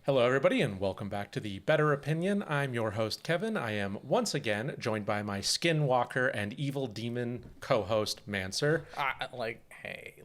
Hello, everybody, and welcome back to The Better Opinion. I'm your host, Kevin. I am once again joined by my Skinwalker and evil demon co-host, Manser. Hey,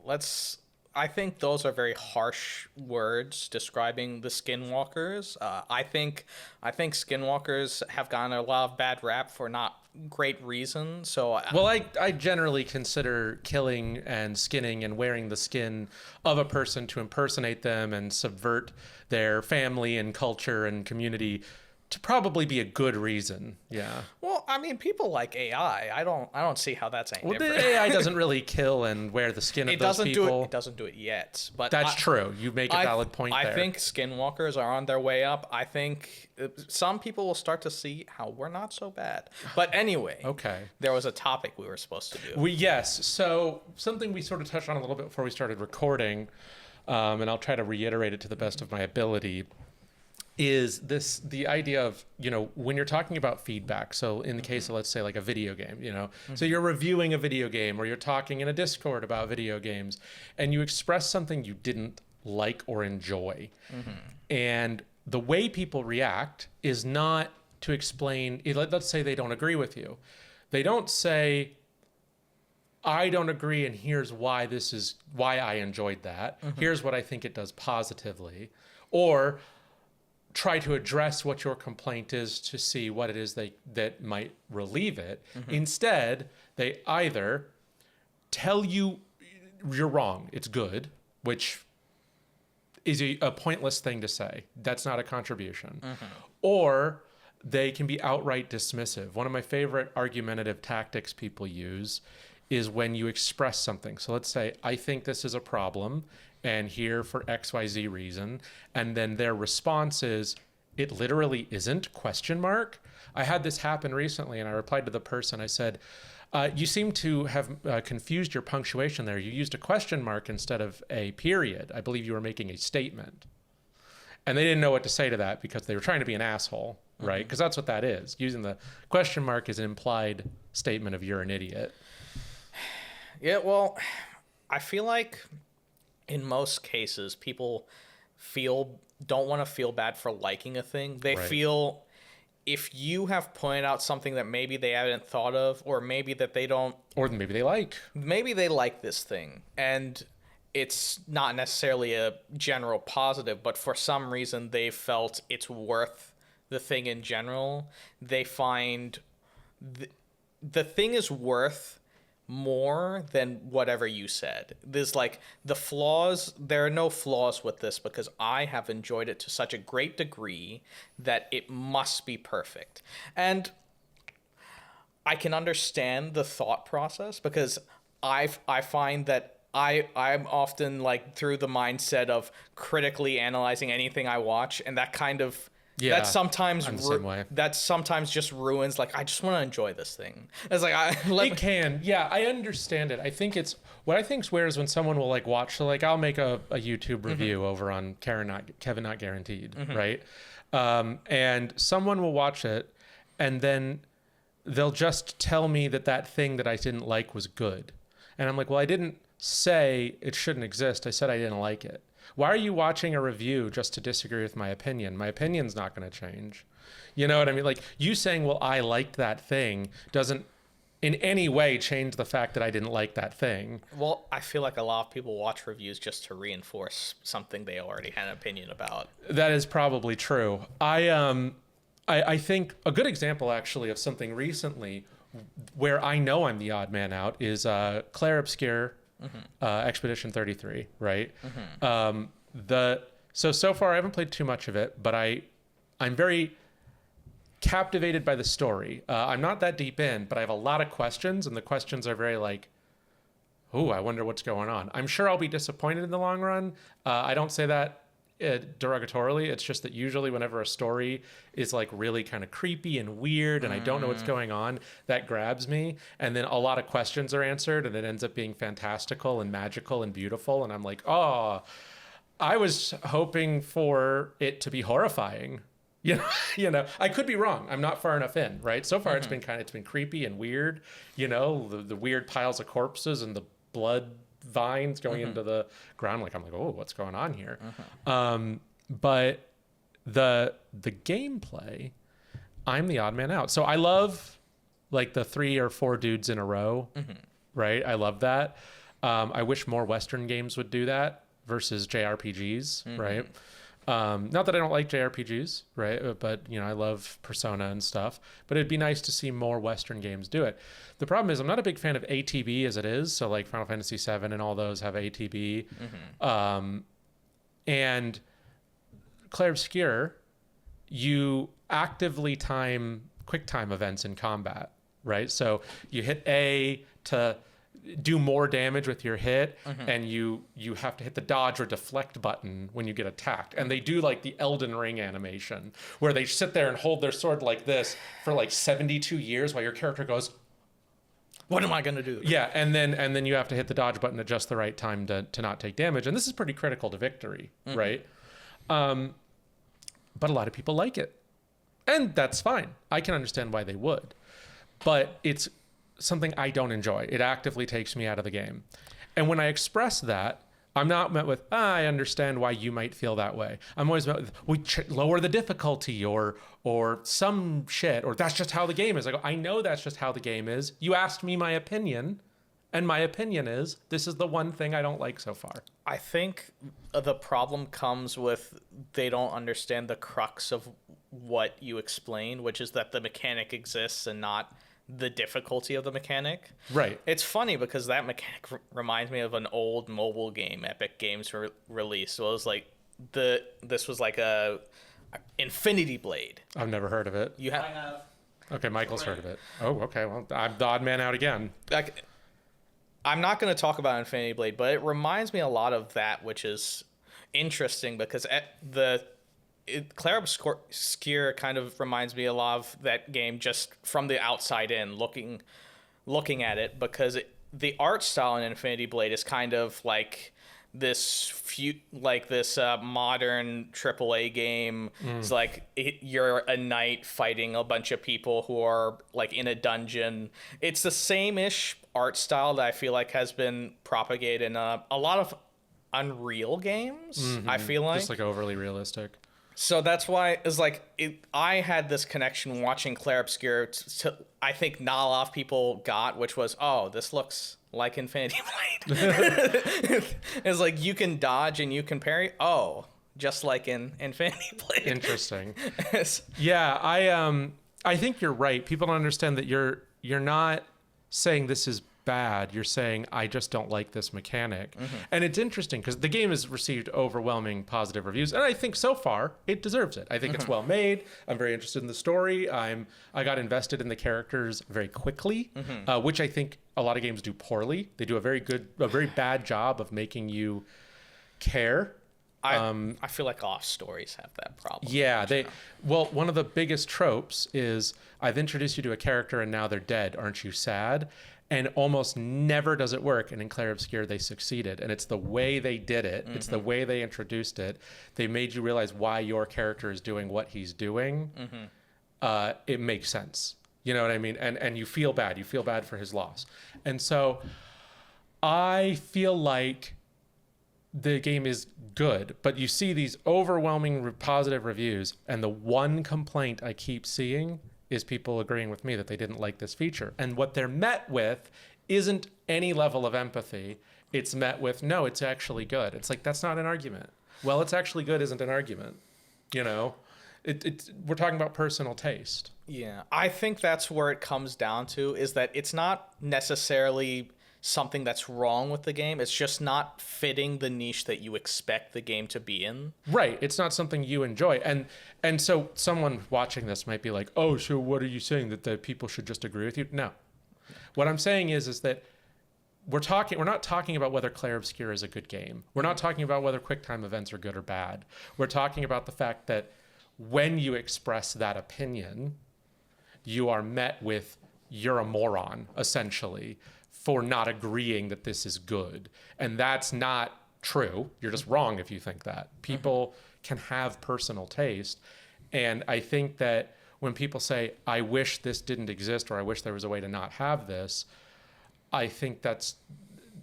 I think those are very harsh words describing the Skinwalkers. I think Skinwalkers have gotten a lot of bad rap for not great reason. Well, I generally consider killing and skinning and wearing the skin of a person to impersonate them and subvert their family and culture and community to probably be a good reason. Yeah. Well, I mean, people like AI. I don't see how that's any Well, different. the AI doesn't really kill and wear the skin of those people. It doesn't do it yet. But That's true. You make a valid point there. I think Skinwalkers are on their way up. I think some people will start to see how we're not so bad. But anyway, Okay. there was a topic we were supposed to do. Yes. So something we sort of touched on a little bit before we started recording, and I'll try to reiterate it to the best of my ability, is the idea of, when you're talking about feedback. So in the case of, let's say, like a video game, so you're reviewing a video game or you're talking in a Discord about video games and you express something you didn't like or enjoy. And the way people react is not to explain, let's say they don't agree with you. They don't say, I don't agree, and here's why why I enjoyed that. Here's what I think it does positively. Or try to address what your complaint is to see what it is that might relieve it. Instead, they either tell you you're wrong, it's good, which is a pointless thing to say. That's not a contribution. Or they can be outright dismissive. One of my favorite argumentative tactics people use is when you express something. So let's say, I think this is a problem, and here for XYZ reason, and then their response is, it literally isn't, question mark. I had this happen recently, and I replied to the person, I said, you seem to have confused your punctuation there. You used a question mark instead of a period. I believe you were making a statement. And they didn't know what to say to that because they were trying to be an asshole, right? Because that's what that is. Using the question mark is an implied statement of you're an idiot. Yeah, well, I feel like in most cases, people don't want to feel bad for liking a thing. They feel if you have pointed out something that maybe they haven't thought of, or maybe that they don't, or maybe they like this thing, and it's not necessarily a general positive, but for some reason they felt it's worth the thing in general. They find the thing is worth more than whatever you said. There's there are no flaws with this because I have enjoyed it to such a great degree that it must be perfect. And I can understand the thought process because I find that I'm often through the mindset of critically analyzing anything I watch, and that kind of Yeah, that sometimes just ruins. I just want to enjoy this thing. It's it can. Yeah, I understand it. I think what I think's weird is when someone will watch. So I'll make a YouTube review over on Kevin Not Guaranteed, right? And someone will watch it, and then they'll just tell me that thing that I didn't like was good, and I'm like, well, I didn't say it shouldn't exist. I said I didn't like it. Why are you watching a review just to disagree with my opinion? My opinion's not going to change. You know what I mean? You saying, well, I liked that thing doesn't in any way change the fact that I didn't like that thing. Well, I feel like a lot of people watch reviews just to reinforce something they already had an opinion about. That is probably true. I think a good example, actually, of something recently where I know I'm the odd man out is Claire Obscure, Expedition 33, right? So far I haven't played too much of it, but I'm very captivated by the story. I'm not that deep in, but I have a lot of questions, and the questions are very oh, I wonder what's going on. I'm sure I'll be disappointed in the long run. I don't say that derogatorily. It's just that usually whenever a story is really kind of creepy and weird and I don't know what's going on, that grabs me, and then a lot of questions are answered and it ends up being fantastical and magical and beautiful, and I'm like, oh, I was hoping for it to be horrifying. I could be wrong. I'm not far enough in, right? So far it's been creepy and weird, the weird piles of corpses and the blood vines going into the ground. I'm like, oh, what's going on here? But The gameplay, I'm the odd man out. So I love like the 3 or 4 dudes in a row, right? I love that. I wish more Western games would do that versus JRPGs, right? Not that I don't like JRPGs, right? But, you know, I love Persona and stuff. But it'd be nice to see more Western games do it. The problem is I'm not a big fan of ATB as it is. So like Final Fantasy VII and all those have ATB. And Clair Obscur, you actively time quick time events in combat, right? So you hit A to do more damage with your hit, and you have to hit the dodge or deflect button when you get attacked. And they do like the Elden Ring animation where they sit there and hold their sword like this for like 72 years while your character goes, what am I going to do? yeah, and then you have to hit the dodge button at just the right time to not take damage. And this is pretty critical to victory, right? But a lot of people like it. And that's fine. I can understand why they would. But it's something I don't enjoy. It actively takes me out of the game. And when I express that, I'm not met with, I understand why you might feel that way. I'm always met with, we lower the difficulty or some shit, or that's just how the game is. I go, I know that's just how the game is. You asked me my opinion, and my opinion is this is the one thing I don't like so far. I think the problem comes with they don't understand the crux of what you explained, which is that the mechanic exists and not the difficulty of the mechanic. Right. It's funny because that mechanic reminds me of an old mobile game Epic Games released. So it was like this was like a Infinity Blade. I've never heard of it. I have. Okay, Michael's heard of it. Oh, okay. Well, I'm the odd man out again. Like, I'm not going to talk about Infinity Blade, but it reminds me a lot of that, which is interesting because Clair Obscur kind of reminds me a lot of that game just from the outside in, looking at it, because the art style in Infinity Blade is kind of like this modern AAA game. It's like you're a knight fighting a bunch of people who are like in a dungeon. It's the same-ish art style that I feel like has been propagated in a lot of Unreal games. I feel like just like overly realistic. So that's why it's like I had this connection watching Clair Obscur to I think not a lot of people got, which was, oh, this looks like Infinity Blade. It's like you can dodge and you can parry. Oh, just like in Infinity Blade. Interesting. Yeah, I think you're right. People don't understand that you're not saying this is bad. You're saying I just don't like this mechanic. And it's interesting because the game has received overwhelming positive reviews, and I think so far it deserves it. I think it's well made. I'm very interested in the story. I got invested in the characters very quickly, which I think a lot of games do poorly. They do a very bad job of making you care. I feel like a lot of stories have that problem. Yeah, one of the biggest tropes is I've introduced you to a character and now they're dead. Aren't you sad? And almost never does it work. And in Clair Obscur, they succeeded. And it's the way they did it. It's the way they introduced it. They made you realize why your character is doing what he's doing. It makes sense. You know what I mean? And you feel bad. You feel bad for his loss. And so I feel like the game is good, but you see these overwhelming positive reviews. And the one complaint I keep seeing is people agreeing with me that they didn't like this feature. And what they're met with isn't any level of empathy. It's met with, no, it's actually good. It's like, that's not an argument. Well, it's actually good isn't an argument. You know, we're talking about personal taste. Yeah, I think that's where it comes down to, is that it's not necessarily something that's wrong with the game. It's just not fitting the niche that you expect the game to be in. Right. It's not something you enjoy. And so someone watching this might be like, oh, so what are you saying, that the people should just agree with you? No. What I'm saying is that we're not talking about whether Clair Obscur is a good game. We're not talking about whether QuickTime events are good or bad. We're talking about the fact that when you express that opinion, you are met with, you're a moron, essentially, for not agreeing that this is good. And that's not true. You're just wrong if you think that. People can have personal taste. And I think that when people say, I wish this didn't exist, or I wish there was a way to not have this, I think that's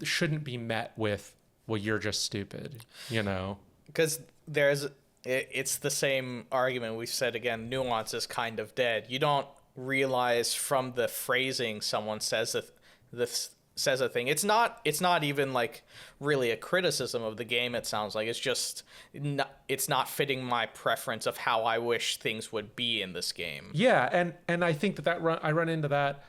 shouldn't be met with, well, you're just stupid, you know? Because there's it's the same argument we've said again. Nuance is kind of dead. You don't realize from the phrasing someone says says a thing. It's not even like really a criticism of the game. It sounds like it's just it's not fitting my preference of how I wish things would be in this game. Yeah, and I think I run into that.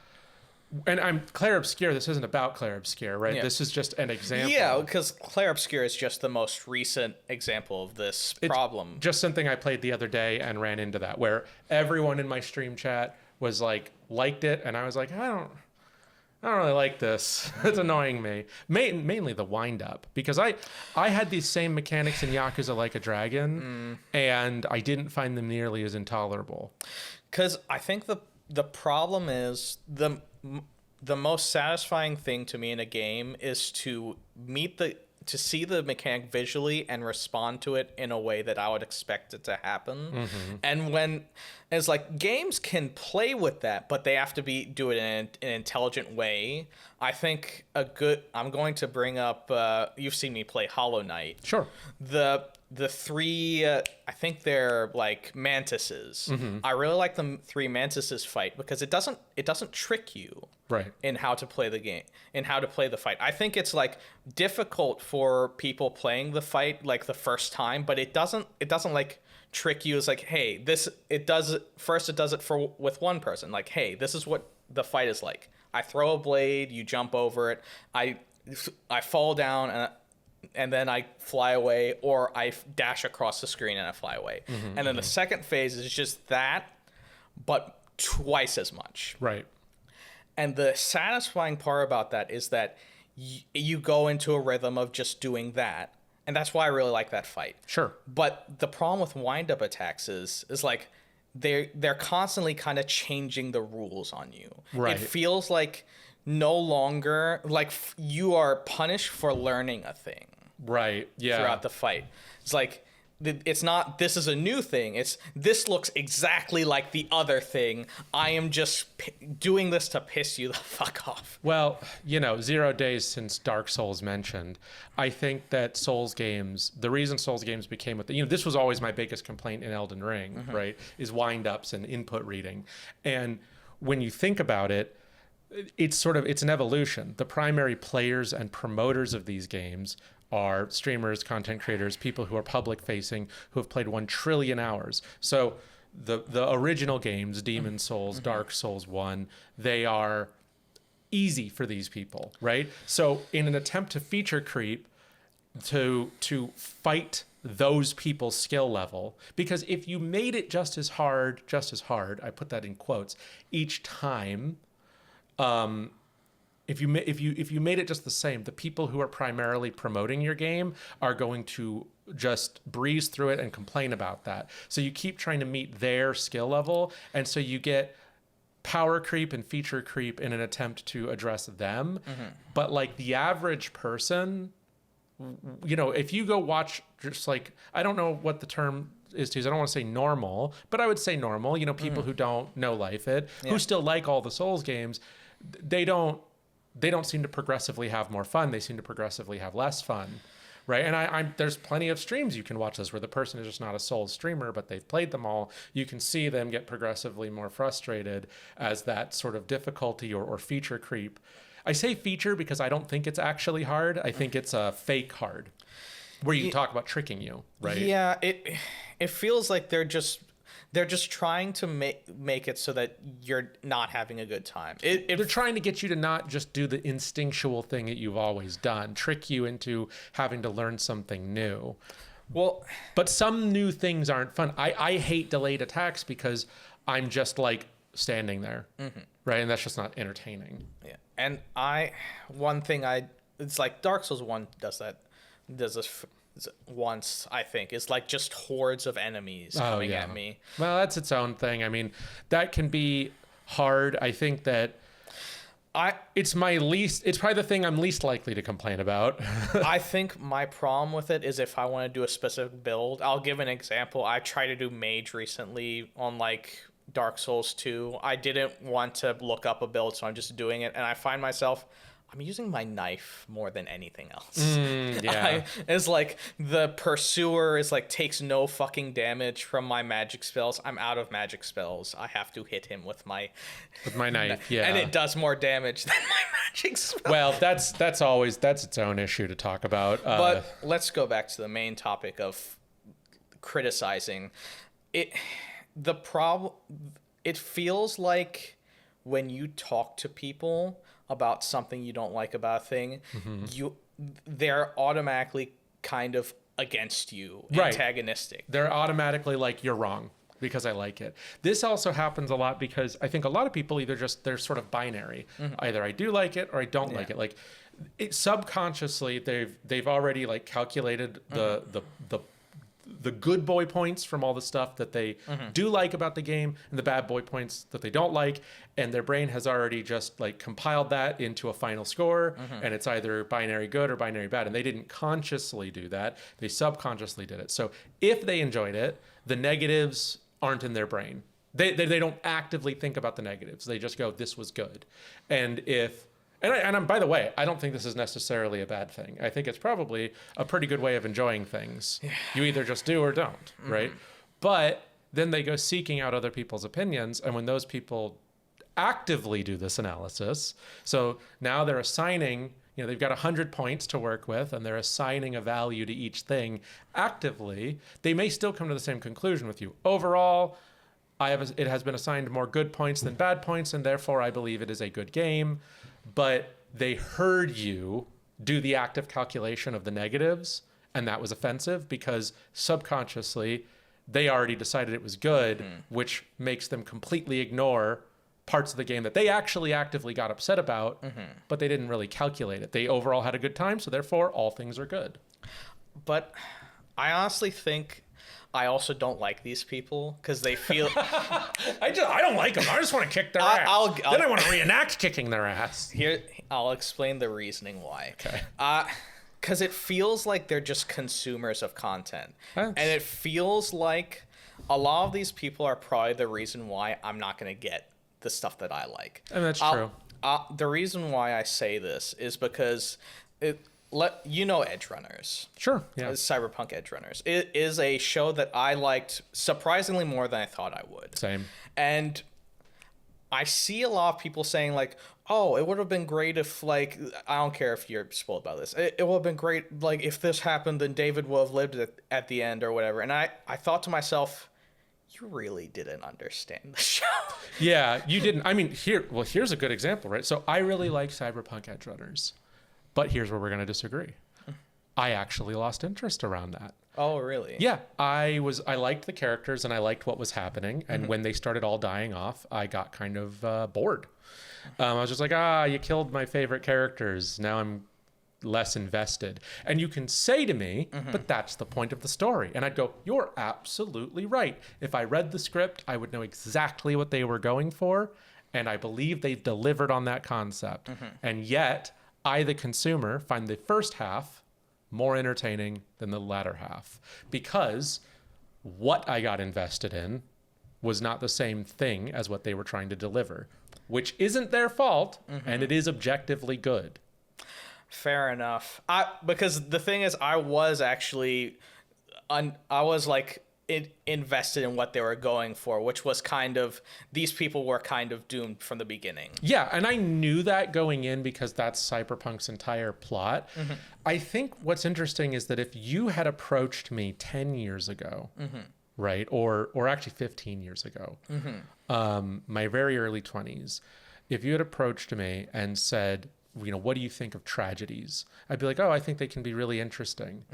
And I'm Claire Obscure. This isn't about Claire Obscure, right? Yeah. This is just an example. Yeah, because Claire Obscure is just the most recent example of this problem. Just something I played the other day and ran into that, where everyone in my stream chat was like, liked it, and I was like, I don't really like this. It's annoying me. Mainly the wind up, because I had these same mechanics in Yakuza Like a Dragon, and I didn't find them nearly as intolerable. Because I think the problem is the most satisfying thing to me in a game is to see the mechanic visually and respond to it in a way that I would expect it to happen. Mm-hmm. And when it's like games can play with that, but they have to do it in an intelligent way. I think I'm going to bring up, you've seen me play Hollow Knight. Sure. The three, I think they're like mantises. Mm-hmm. I really like the three mantises fight because it doesn't trick you. Right. In how to play the game, in how to play the fight. I think it's like difficult for people playing the fight like the first time, but it doesn't like trick you. It's like, hey, it does it with one person. Like, hey, this is what the fight is like. I throw a blade, you jump over it, I fall down and then I fly away, or I dash across the screen and I fly away. Mm-hmm, and then the second phase is just that, but twice as much. Right. And the satisfying part about that is that you go into a rhythm of just doing that. And that's why I really like that fight. Sure. But the problem with wind-up attacks is like they're constantly kind of changing the rules on you. Right. It feels like no longer like you are punished for learning a thing. Right. Yeah. Throughout the fight. It's like it's not this is a new thing. It's this looks exactly like the other thing. I am just doing this to piss you the fuck off. Well, 0 days since Dark Souls mentioned, I think that Souls games, the reason Souls games became this was always my biggest complaint in Elden Ring, mm-hmm. right? Is wind-ups and input reading. And when you think about it, it's an evolution. The primary players and promoters of these games are streamers, content creators, people who are public facing, who have played 1 trillion hours. So the original games, Demon Souls, mm-hmm. Dark Souls 1, they are easy for these people, right? So in an attempt to feature creep, to fight those people's skill level, because if you made it just as hard, I put that in quotes, each time, if you made it just the same, the people who are primarily promoting your game are going to just breeze through it and complain about that. So you keep trying to meet their skill level, and so you get power creep and feature creep in an attempt to address them. Mm-hmm. But like the average person, if you go watch, just like, I don't know what the term is to use. I don't want to say normal, but I would say normal. People mm-hmm. who don't know life it, yeah. who still like all the Souls games, they don't seem to progressively have more fun. They seem to progressively have less fun, right? And there's plenty of streams you can watch this where the person is just not a Souls streamer, but they've played them all. You can see them get progressively more frustrated as that sort of difficulty or feature creep. I say feature because I don't think it's actually hard. I think it's a fake hard, where you talk about tricking you, right? Yeah, it feels like they're just trying to make it so that you're not having a good time. They're trying to get you to not just do the instinctual thing that you've always done, trick you into having to learn something new. Well, but some new things aren't fun. I hate delayed attacks because I'm just like standing there, mm-hmm. right? And that's just not entertaining. Yeah, and it's like Dark Souls 1 does this once, I think. It's like just hordes of enemies coming at me. Well, that's its own thing. I mean, that can be hard. I think that it's probably the thing I'm least likely to complain about. I think my problem with it is if I want to do a specific build. I'll give an example. I tried to do Mage recently on like Dark Souls 2. I didn't want to look up a build, so I'm just doing it, and I find myself I'm using my knife more than anything else. Yeah. It's like the pursuer is like takes no fucking damage from my magic spells. I'm out of magic spells. I have to hit him with my Knife, yeah. and it does more damage than my magic spell. Well, that's its own issue to talk about. But let's go back to the main topic of criticizing it. The problem, it feels like when you talk to people about something you don't like about a thing, they're automatically kind of against you, Right. antagonistic. They're automatically like, you're wrong because I like it. This also happens a lot because I think a lot of people they're sort of binary. Either I do like it or I don't like it. Like subconsciously they've already like calculated the good boy points from all the stuff that they do like about the game and the bad boy points that they don't like, and their brain has already just like compiled that into a final score, and it's either binary good or binary bad, and they didn't consciously do that, they subconsciously did it. So if they enjoyed it, the negatives aren't in their brain. They don't actively think about the negatives. They just go, this was good. And if And by the way, I don't think this is necessarily a bad thing. I think it's probably a pretty good way of enjoying things. Yeah. You either just do or don't, right? But then they go seeking out other people's opinions. And when those people actively do this analysis, so now they're assigning, they've got 100 points to work with, and they're assigning a value to each thing actively, they may still come to the same conclusion with you. Overall, it has been assigned more good points than bad points, and therefore I believe it is a good game. But they heard you do the active calculation of the negatives, and that was offensive because subconsciously they already decided it was good, which makes them completely ignore parts of the game that they actually actively got upset about, but they didn't really calculate it. They overall had a good time, so therefore all things are good. But I honestly think I also don't like these people because they feel. I don't like them. I just want to kick their ass. Then I want to reenact kicking their ass. Here, I'll explain the reasoning why. Okay. Because it feels like they're just consumers of content, and it feels like a lot of these people are probably the reason why I'm not going to get the stuff that I like. And that's true. The reason why I say this is because Edge Runners. Sure. Yeah. Cyberpunk Edge Runners. It is a show that I liked surprisingly more than I thought I would. Same. And I see a lot of people saying like, oh, it would have been great if like, I don't care if you're spoiled about this. It would have been great like if this happened, then David would have lived at the end or whatever. And I thought to myself, you really didn't understand the show. Yeah, you didn't. I mean, here's a good example, right? So I really like Cyberpunk Edge Runners. But here's where we're going to disagree. I actually lost interest around that. Oh, really? Yeah, I liked the characters and I liked what was happening. And when they started all dying off, I got kind of bored. I was just like, you killed my favorite characters. Now I'm less invested. And you can say to me, but that's the point of the story. And I'd go, you're absolutely right. If I read the script, I would know exactly what they were going for. And I believe they delivered on that concept. And yet, I, the consumer, find the first half more entertaining than the latter half because what I got invested in was not the same thing as what they were trying to deliver, which isn't their fault, and it is objectively good. Fair enough. Because the thing is, I was actually, invested in what they were going for, which was kind of, these people were kind of doomed from the beginning. Yeah, and I knew that going in because that's Cyberpunk's entire plot. I think what's interesting is that if you had approached me 10 years ago, right, or actually 15 years ago, my very early 20s, if you had approached me and said, what do you think of tragedies? I'd be like, I think they can be really interesting.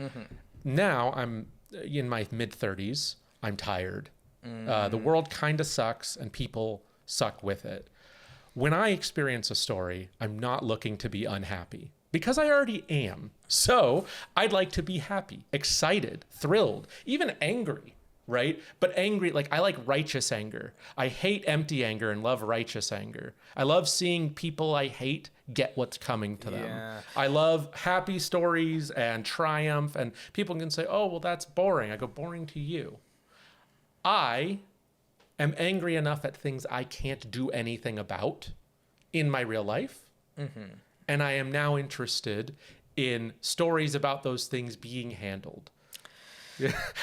Now I'm in my mid-30s, I'm tired. The world kind of sucks and people suck with it. When I experience a story, I'm not looking to be unhappy because I already am. So I'd like to be happy, excited, thrilled, even angry, right? But angry, like I like righteous anger. I hate empty anger and love righteous anger. I love seeing people I hate get what's coming to them. Yeah. I love happy stories and triumph, and people can say, oh, well, that's boring. I go, boring to you. I am angry enough at things I can't do anything about in my real life. And and I am now interested in stories about those things being handled.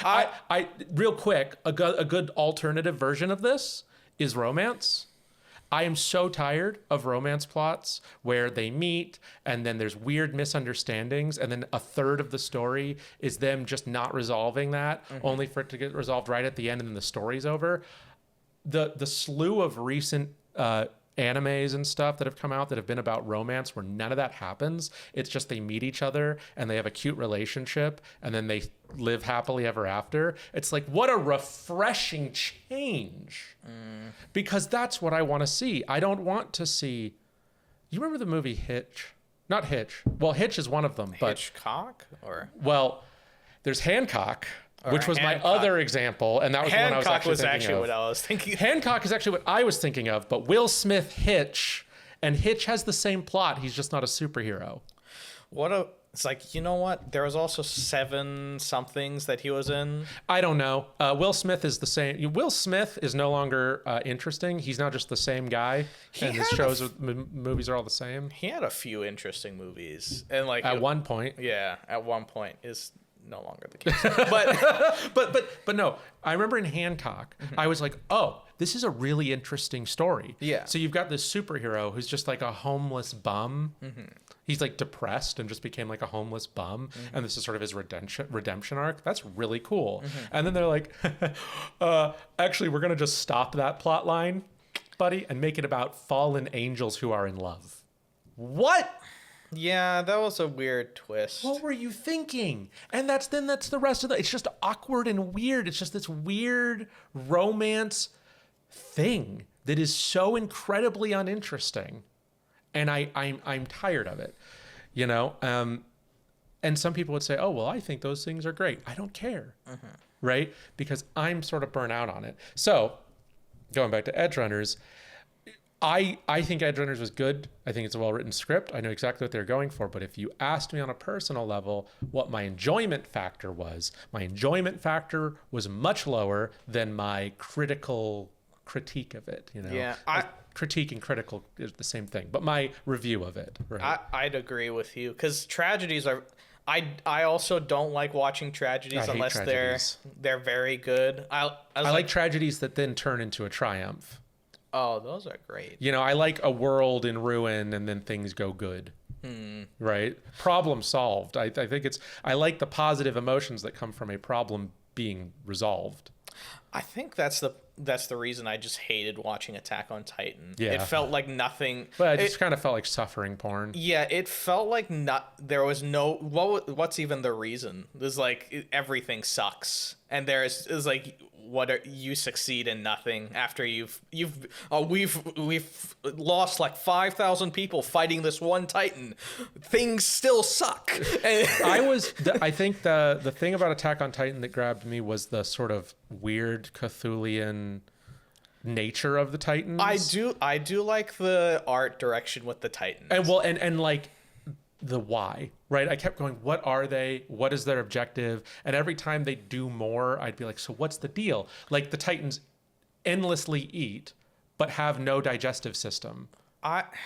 I real quick, a good alternative version of this is romance. I am so tired of romance plots where they meet and then there's weird misunderstandings and then a third of the story is them just not resolving that, only for it to get resolved right at the end and then the story's over. The slew of recent animes and stuff that have come out that have been about romance where none of that happens. It's just they meet each other and they have a cute relationship and then they live happily ever after. It's like, what a refreshing change. Because that's what I want to see. I don't want to see... You remember the movie Hitch? Not Hitch. Well, Hitch is one of them. But Hitchcock? Or... Well, there's Hancock, which was Hancock. my other example, and that was the one I was actually thinking of. What I was thinking. Hancock is actually what I was thinking of, but Will Smith Hitch, and Hitch has the same plot. He's just not a superhero. It's like, you know what? There was also 7 somethings that he was in. I don't know. Will Smith is the same. Will Smith is no longer interesting. He's now just the same guy, and his shows, movies are all the same. He had a few interesting movies, and like At one point. Yeah, at one point is no longer the case. But but no, I remember in Hancock, I was like, oh, this is a really interesting story. Yeah. So you've got this superhero who's just like a homeless bum. He's like depressed and just became like a homeless bum. And this is sort of his redemption arc. That's really cool. And then they're like, actually, we're going to just stop that plot line, buddy, and make it about fallen angels who are in love. What? yeah, that was a weird twist. What were you thinking? And that's the rest of it's just awkward and weird. It's just this weird romance thing that is so incredibly uninteresting. And I'm tired of it, you know? And some people would say, oh, well, I think those things are great. I don't care, right? Because I'm sort of burnt out on it. So going back to Edgerunners, I think Edgerunners was good. I think it's a well-written script. I know exactly what they're going for. But if you asked me on a personal level what my enjoyment factor was much lower than my critique of it. You know, Yeah, critique and critical is the same thing. But my review of it, right? I'd agree with you because tragedies are. I also don't like watching tragedies I hate unless tragedies. they're very good. I like tragedies that then turn into a triumph. Oh, those are great. You know, I like a world in ruin and then things go good. Right? Problem solved. I think I like the positive emotions that come from a problem being resolved. I think that's the reason I just hated watching Attack on Titan. Yeah. It felt like nothing. But it just kind of felt like suffering porn. Yeah, it felt like there was no what's even the reason? There's like everything sucks. And is like you succeed in nothing after we've lost like 5,000 people fighting this one Titan. Things still suck. I think the thing about Attack on Titan that grabbed me was the sort of weird Cthulian nature of the Titans. I do like the art direction with the Titans. And like the why, right? I kept going, what are they? What is their objective? And every time they do more, I'd be like, so what's the deal? Like the Titans endlessly eat, but have no digestive system.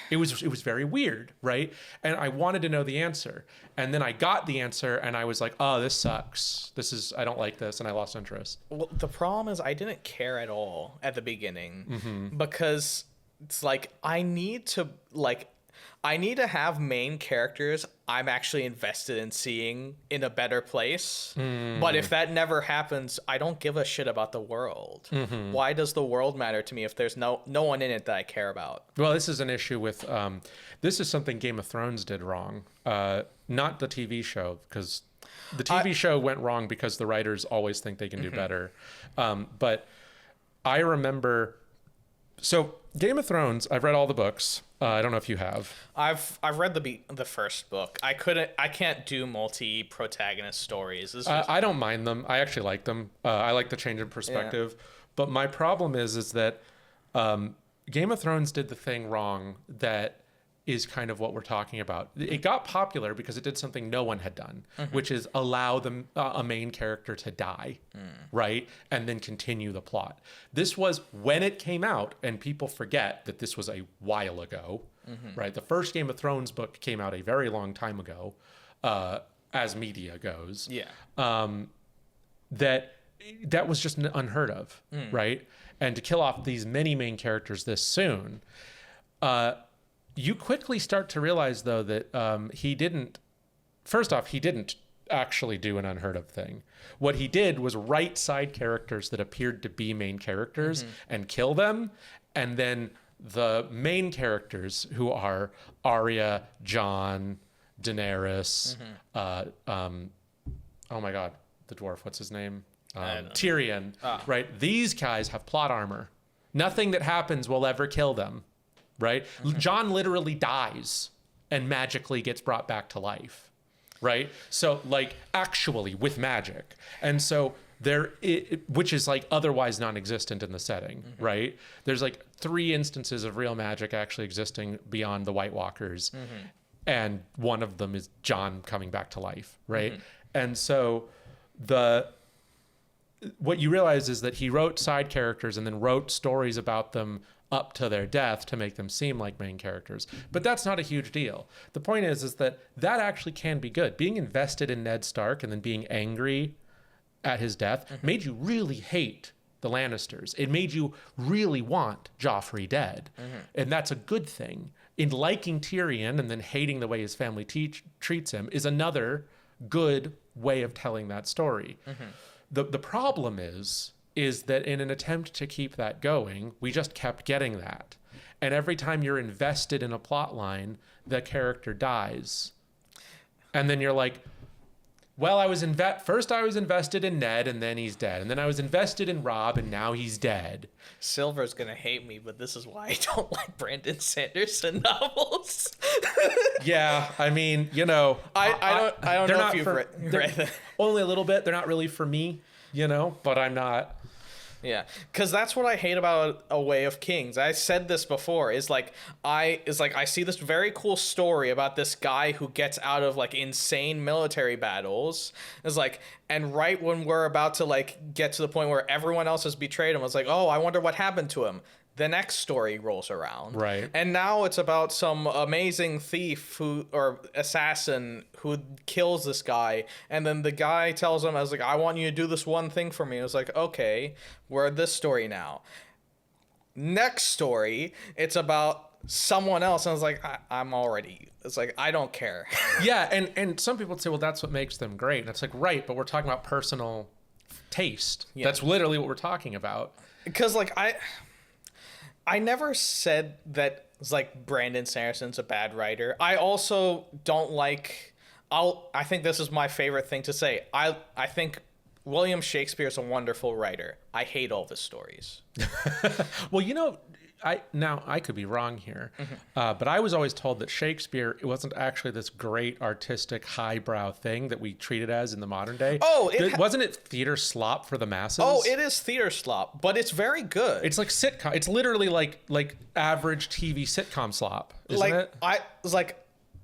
It was very weird, right? And I wanted to know the answer. And then I got the answer and I was like, oh, this sucks. I don't like this. And I lost interest. Well, the problem is I didn't care at all at the beginning because it's like, I need to have main characters I'm actually invested in seeing in a better place. But if that never happens, I don't give a shit about the world. Why does the world matter to me if there's no one in it that I care about? Well, this is an issue with this is something Game of Thrones did wrong. Not the TV show, because the TV show went wrong because the writers always think they can do better. But I remember... So Game of Thrones, I've read all the books. I don't know if you have. I've read the first book. I can't do multi-protagonist stories. I don't mind them. I actually like them. I like the change in perspective. Yeah. But my problem is that Game of Thrones did the thing wrong that is kind of what we're talking about. It got popular because it did something no one had done, which is allow them a main character to die, right? And then continue the plot. This was when it came out, and people forget that this was a while ago, right? The first Game of Thrones book came out a very long time ago, as media goes. Yeah. That was just unheard of, right? And to kill off these many main characters this soon, you quickly start to realize, though, that he didn't actually do an unheard of thing. What he did was write side characters that appeared to be main characters and kill them. And then the main characters, who are Arya, Jon, Daenerys, oh my God, the dwarf, what's his name? Tyrion, right? These guys have plot armor. Nothing that happens will ever kill them. Right? John literally dies and magically gets brought back to life. Right? So, like, actually with magic. And so which is like otherwise non-existent in the setting, right? There's like 3 instances of real magic actually existing beyond the White Walkers. And one of them is John coming back to life, right? And so what you realize is that he wrote side characters and then wrote stories about them up to their death to make them seem like main characters. But that's not a huge deal. The point is that actually can be good. Being invested in Ned Stark and then being angry at his death made you really hate the Lannisters. It made you really want Joffrey dead. And that's a good thing. In liking Tyrion and then hating the way his family treats him is another good way of telling that story. The problem is that in an attempt to keep that going, we just kept getting that. And every time you're invested in a plot line, the character dies. And then you're like, well, first I was invested in Ned, and then he's dead. And then I was invested in Robb, and now he's dead. Silver's gonna hate me, but this is why I don't like Brandon Sanderson novels. Yeah, I mean, you know, I don't know if you've read them. Only a little bit. They're not really for me, you know, but I'm not. Yeah, because that's what I hate about A Way of Kings. I said this before. I see this very cool story about this guy who gets out of like insane military battles. It's like, and right when we're about to like get to the point where everyone else has betrayed him, it's like, oh, I wonder what happened to him. The next story rolls around. Right. And now it's about some amazing thief or assassin who kills this guy. And then the guy tells him, I was like, I want you to do this one thing for me. I was like, okay, we're at this story now. Next story, it's about someone else. And I was like, it's like, I don't care. Yeah. And some people say, well, that's what makes them great. And it's like, right. But we're talking about personal taste. Yeah. That's literally what we're talking about. Because like, I never said that like Brandon Sanderson's a bad writer. I also don't like. I think this is my favorite thing to say. I think William Shakespeare is a wonderful writer. I hate all of his stories. Well, you know, I could be wrong here, but I was always told that Shakespeare, it wasn't actually this great artistic highbrow thing that we treat it as in the modern day. Oh, wasn't it theater slop for the masses? Oh, it is theater slop, but it's very good. It's like sitcom. It's literally like average TV sitcom slop, isn't it?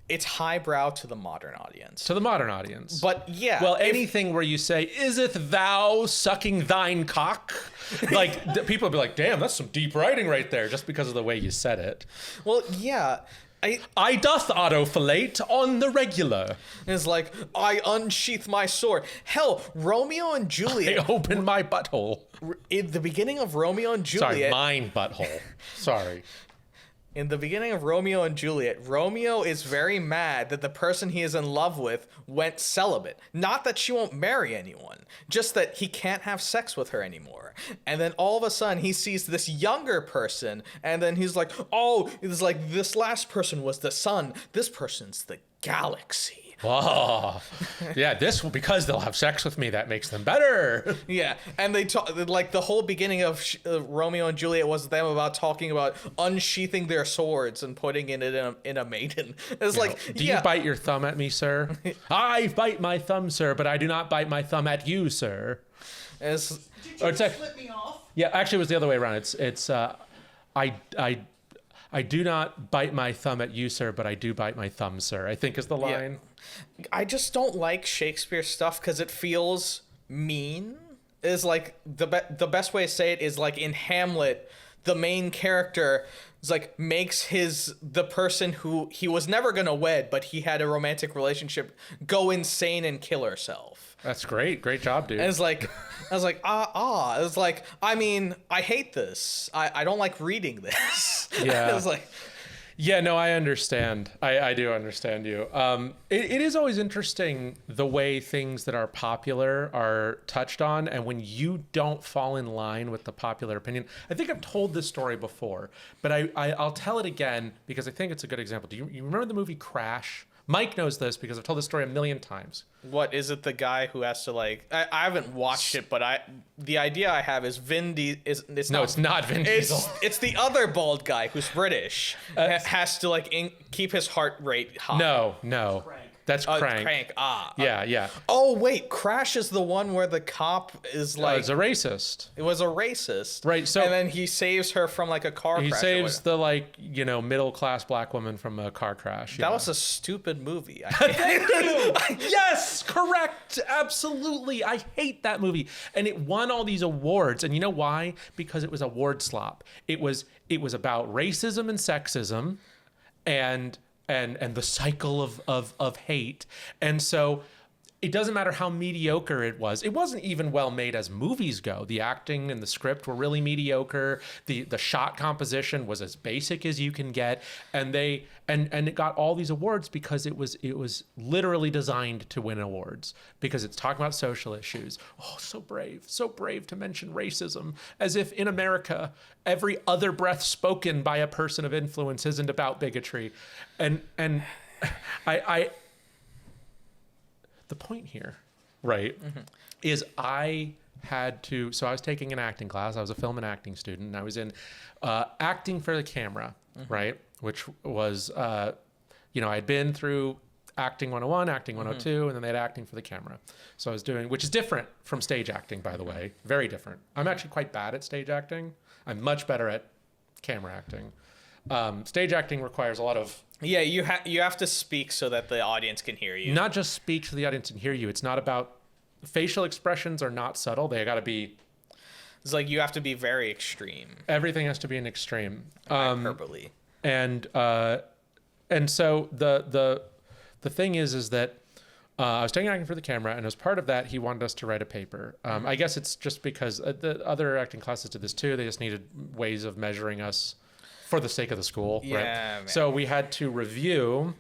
It's highbrow to the modern audience. To the modern audience. But yeah. Well, anything where you say, "Iseth thou sucking thine cock?" Like, people will be like, damn, that's some deep writing right there, just because of the way you said it. Well, yeah. I doth autofillate on the regular. It's like, I unsheath my sword. Hell, Romeo and Juliet. I open my butthole. In the beginning of Romeo and Juliet. Sorry, mine butthole. Sorry. In the beginning of Romeo and Juliet, Romeo is very mad that the person he is in love with went celibate. Not that she won't marry anyone, just that he can't have sex with her anymore. And then all of a sudden he sees this younger person, and then he's like, oh, it's like this last person was the sun. This person's the galaxy. Oh, yeah, because they'll have sex with me, that makes them better. Yeah, and they talk, like the whole beginning of Romeo and Juliet was them about talking about unsheathing their swords and putting it in a maiden. It's like, do you bite your thumb at me, sir? I bite my thumb, sir, but I do not bite my thumb at you, sir. Did you flip me off? Yeah, actually, it was the other way around. It's I do not bite my thumb at you, sir, but I do bite my thumb, sir, I think is the line. I just don't like Shakespeare stuff because it feels mean. Is like the best way to say it is like in Hamlet, the main character is like makes the person who he was never gonna wed, but he had a romantic relationship, go insane and kill herself. That's great. Great job, dude. And it's like, I was like, It was like, I mean, I hate this. I don't like reading this. Yeah. It was like, Yeah, no, I understand. I do understand you. It is always interesting the way things that are popular are touched on, and when you don't fall in line with the popular opinion. I think I've told this story before, but I'll tell it again because I think it's a good example. Do you remember the movie Crash? Mike knows this because I've told this story a million times. what is it? The guy who has to like, I haven't watched it, but the idea I have is it's not Vin Diesel. It's the other bald guy who's British has to like keep his heart rate high. No. That's Crank. Crank. Yeah. Oh wait, Crash is the one where the cop is like, It's a racist. it was a racist, Right, so- and then he saves her from like a car crash. He or saves whatever. the middle class black woman from a car crash. That was a stupid movie. Thank you. Yes, correct. Absolutely. I hate that movie. And it won all these awards. And you know why? Because it was a word slop. It was about racism and sexism and the cycle of hate. And so it doesn't matter how mediocre it was. It wasn't even well made as movies go. The acting and the script were really mediocre. The shot composition was as basic as you can get. And it got all these awards because it was literally designed to win awards because it's talking about social issues. Oh, so brave to mention racism, as if in America every other breath spoken by a person of influence isn't about bigotry. And I the point here, right, is I was taking an acting class. I was a film and acting student, and I was in acting for the camera, right, which was, I'd been through acting 101, acting 102, and then they had acting for the camera. So I was doing, which is different from stage acting, by the way, very different. I'm actually quite bad at stage acting. I'm much better at camera acting. Stage acting requires a lot of... Yeah, you have to speak so that the audience can hear you. Not just speak to the audience and hear you. It's not about... Facial expressions are not subtle. They got to be... It's like you have to be very extreme. Everything has to be an extreme. Hyperbole. And so the thing is that I was taking acting for the camera, and as part of that, he wanted us to write a paper. I guess it's just because the other acting classes did this too. They just needed ways of measuring us for the sake of the school. Yeah, right? man. So we had to review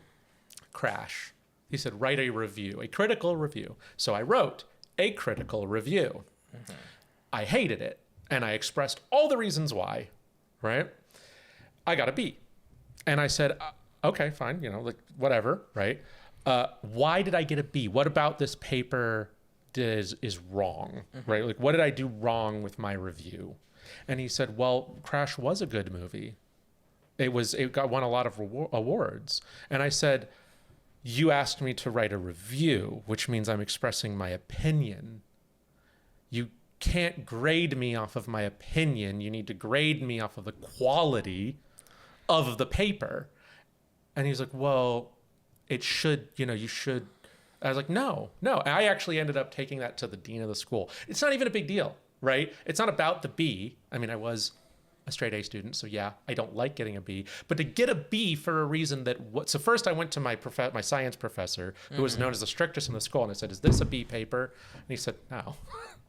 Crash. He said, write a review, a critical review. So I wrote a critical review. I hated it, and I expressed all the reasons why, right? I got a B. And I said, okay, fine, whatever, right? Why did I get a B? What about this paper is wrong, right? Like, what did I do wrong with my review? And he said, well, Crash was a good movie. It won a lot of awards. And I said, you asked me to write a review, which means I'm expressing my opinion. You can't grade me off of my opinion. You need to grade me off of the quality of the paper. And he was like, well, it should, you should. I was like, no. I actually ended up taking that to the dean of the school. It's not even a big deal, right? It's not about the B. I mean, I was a straight A student, so yeah, I don't like getting a B. But to get a B for a reason so first I went to my science professor, who was known as the strictest in the school, and I said, is this a B paper? And he said, no,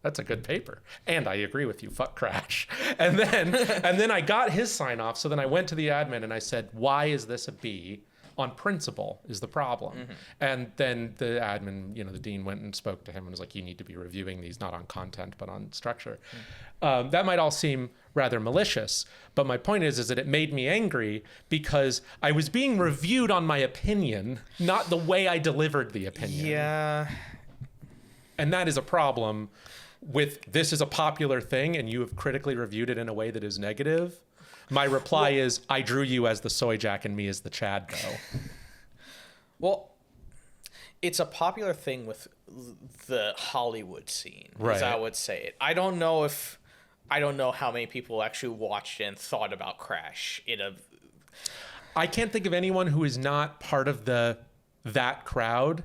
that's a good paper. And I agree with you, fuck Crash. And then I got his sign off, so then I went to the admin and I said, why is this a B? On principle is the problem. And then the admin, the dean went and spoke to him and was like, you need to be reviewing these not on content, but on structure. That might all seem rather malicious, but my point is that it made me angry because I was being reviewed on my opinion, not the way I delivered the opinion. Yeah. And that is a problem with this is a popular thing and you have critically reviewed it in a way that is negative. My reply is, I drew you as the soy jack and me as the Chad, though. Well, it's a popular thing with the Hollywood scene, as I would say it. I don't know how many people actually watched and thought about Crash in a I can't think of anyone who is not part of that crowd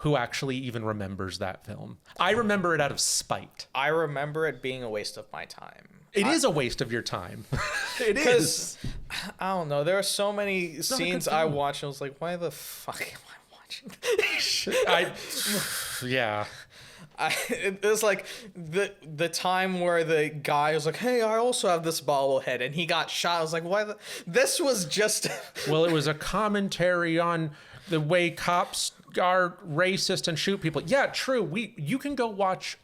who actually even remembers that film. I remember it out of spite. I remember it being a waste of my time. It is a waste of your time. It is. I don't know. There are so many not a good scenes I film. watched. I was like, why the fuck am I watching? Yeah. It was like the time where the guy was like, "Hey, I also have this bobblehead," and he got shot. I was like, "Why?" This was just. Well, it was a commentary on the way cops are racist and shoot people. Yeah, true. You can go watch.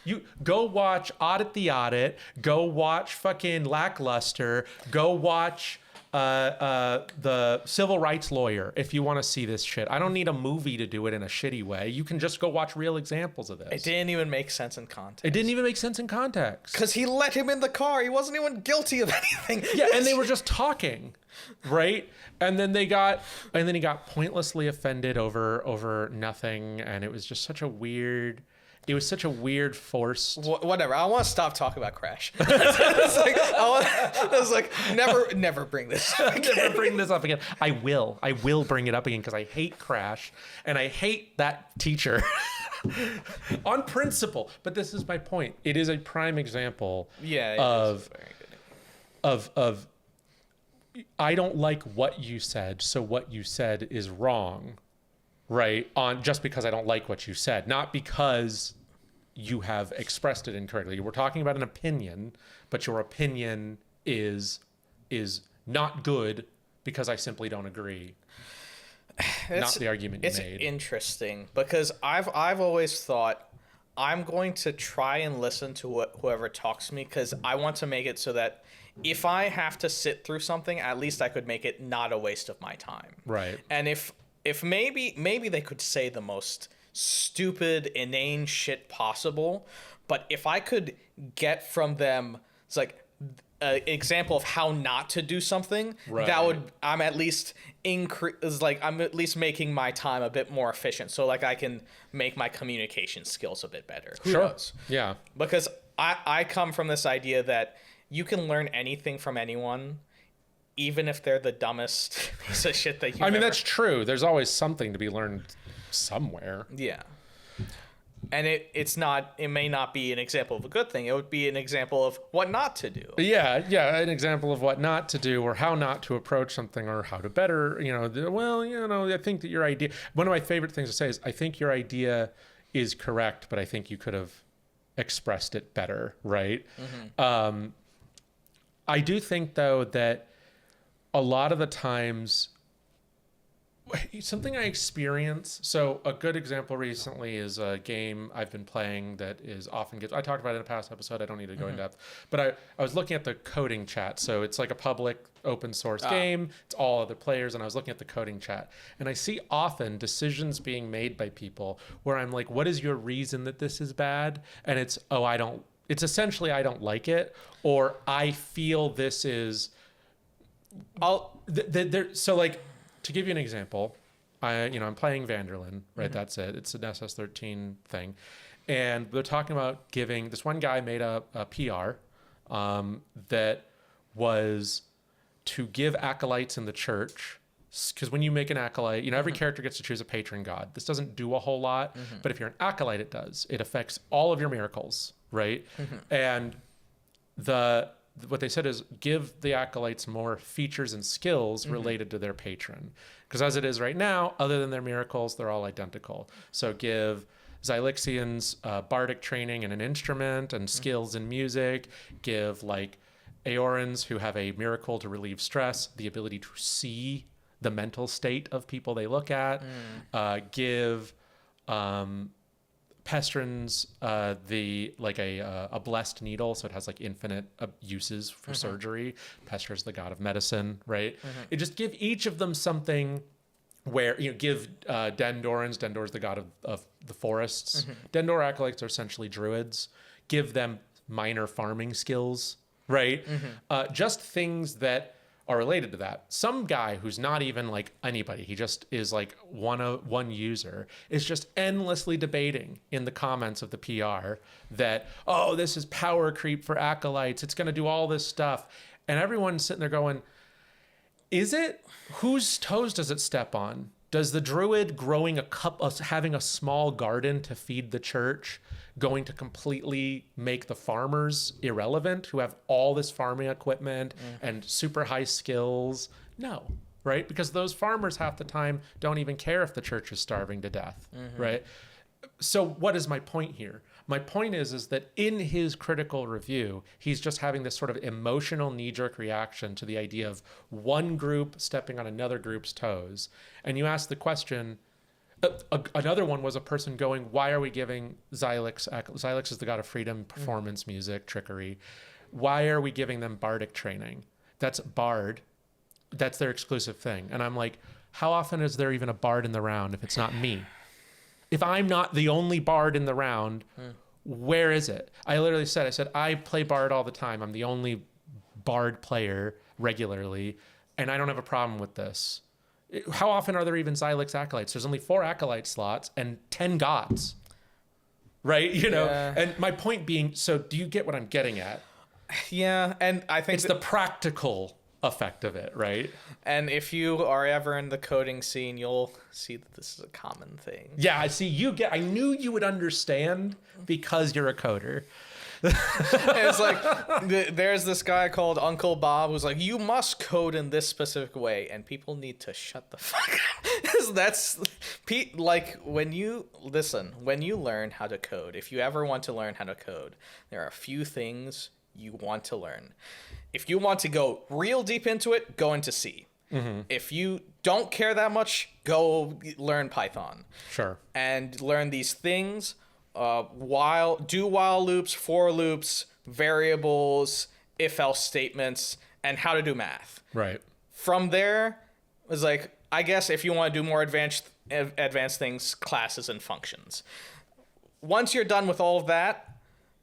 You go watch Audit the Audit. Go watch fucking Lackluster. Go watch the Civil Rights Lawyer if you want to see this shit. I don't need a movie to do it in a shitty way. You can just go watch real examples of this. It didn't even make sense in context. It didn't even make sense in context. Because he let him in the car. He wasn't even guilty of anything. Yeah, and they were just talking, right? And then he got pointlessly offended over nothing, and it was just such a weird. It was such a weird forced. Whatever. I want to stop talking about Crash. Never bring this up again. Never bring this up again. I will bring it up again because I hate Crash and I hate that teacher on principle. But this is my point. It is a prime example. Yeah. Of very good. of I don't like what you said, so what you said is wrong. Right, on just because I don't like what you said, not because you have expressed it incorrectly. We're talking about an opinion, but your opinion is not good because I simply don't agree. Not the argument you made. It's interesting because I've always thought I'm going to try and listen to whoever talks to me because I want to make it so that if I have to sit through something, at least I could make it not a waste of my time. Right. And if maybe they could say the most stupid, inane shit possible, but if I could get from them, it's like an example of how not to do something, right. that would I'm at least making my time a bit more efficient, so like I can make my communication skills a bit better. Who knows? Yeah. Because I come from this idea that you can learn anything from anyone, even if they're the dumbest piece of shit that you. I mean, that's true. There's always something to be learned somewhere. Yeah. And it may not be an example of a good thing. It would be an example of what not to do. Yeah, an example of what not to do or how not to approach something or how to better, I think that your idea, one of my favorite things to say is I think your idea is correct, but I think you could have expressed it better, right? Mm-hmm. I do think, though, that a lot of the times, something I experience. So a good example recently is a game I've been playing that is often I talked about it in a past episode. I don't need to go in depth, but I was looking at the coding chat. So it's like a public open source game. It's all other players. And I was looking at the coding chat and I see often decisions being made by people where I'm like, what is your reason that this is bad? And it's, it's essentially, I don't like it, or I feel this is, so like, to give you an example, I'm playing Vanderlyn, right? Mm-hmm. That's it. It's an SS13 thing. And they're talking about giving, this one guy made a PR that was to give acolytes in the church. Because when you make an acolyte, every character gets to choose a patron god. This doesn't do a whole lot, but if you're an acolyte, it does. It affects all of your miracles, right? And what they said is give the acolytes more features and skills related to their patron. Because as it is right now, other than their miracles, they're all identical. So give Xylixians bardic training and an instrument and skills in music. Give like Aeorans, who have a miracle to relieve stress, the ability to see the mental state of people they look at. Give Pestrans a blessed needle, so it has like infinite uses for surgery. Pestra's the god of medicine, right? It just give each of them something where give Dendor's the god of the forests. Dendor acolytes are essentially druids. Give them minor farming skills, right? Just things that are related to that. Some guy who's not even like anybody, he just is like one user, is just endlessly debating in the comments of the PR that, oh, this is power creep for acolytes. It's going to do all this stuff. And everyone's sitting there going, Is it? Whose toes does it step on? Does the druid growing having a small garden to feed the church going to completely make the farmers irrelevant who have all this farming equipment and super high skills? No, right? Because those farmers half the time don't even care if the church is starving to death, right? So what is my point here? My point is that in his critical review, he's just having this sort of emotional knee-jerk reaction to the idea of one group stepping on another group's toes. And you ask the question, another one was a person going, why are we giving Xylix is the god of freedom, performance, music, trickery. Why are we giving them bardic training? That's bard. That's their exclusive thing. And I'm like, how often is there even a bard in the round if it's not me? If I'm not the only bard in the round, where is it? I literally said, I play bard all the time. I'm the only bard player regularly, and I don't have a problem with this. How often are there even Xylix acolytes? There's only 4 acolyte slots and 10 gods, right? And my point being, so do you get what I'm getting at? Yeah, and I think it's the practical effect of it, right? And if you are ever in the coding scene, you'll see that this is a common thing. Yeah, I see. I knew you would understand because you're a coder. It's like there's this guy called Uncle Bob who's like, you must code in this specific way, and people need to shut the fuck up. That's like when you learn how to code, if you ever want to learn how to code, there are a few things you want to learn. If you want to go real deep into it, go into C. If you don't care that much, go learn Python. Sure. And learn these things, while loops, for loops, variables, if-else statements, and how to do math. Right. From there, it's like, I guess if you want to do more advanced things, classes and functions. Once you're done with all of that,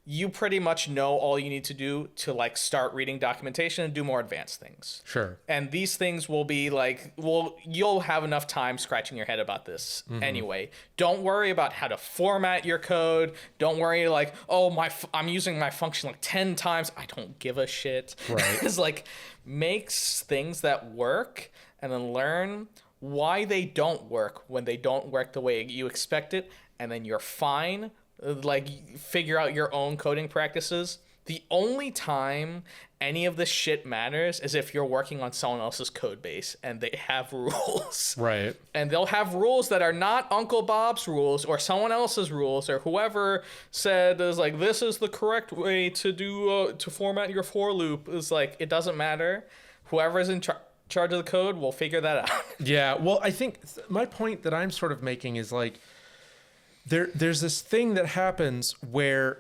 you pretty much know all you need to do to like start reading documentation and do more advanced things. Sure. And these things will be like, you'll have enough time scratching your head about this anyway. Don't worry about how to format your code. Don't worry like, I'm using my function like 10 times. I don't give a shit. Right. It's like, makes things that work and then learn why they don't work when they don't work the way you expect it. And then you're fine. Like, figure out your own coding practices. The only time any of this shit matters is if you're working on someone else's code base and they have rules. Right. And they'll have rules that are not Uncle Bob's rules or someone else's rules or whoever said is like, this is the correct way to do to format your for loop. It's like, it doesn't matter. Whoever's in charge of the code will figure that out. Yeah. Well, I think my point that I'm sort of making is like, there's this thing that happens where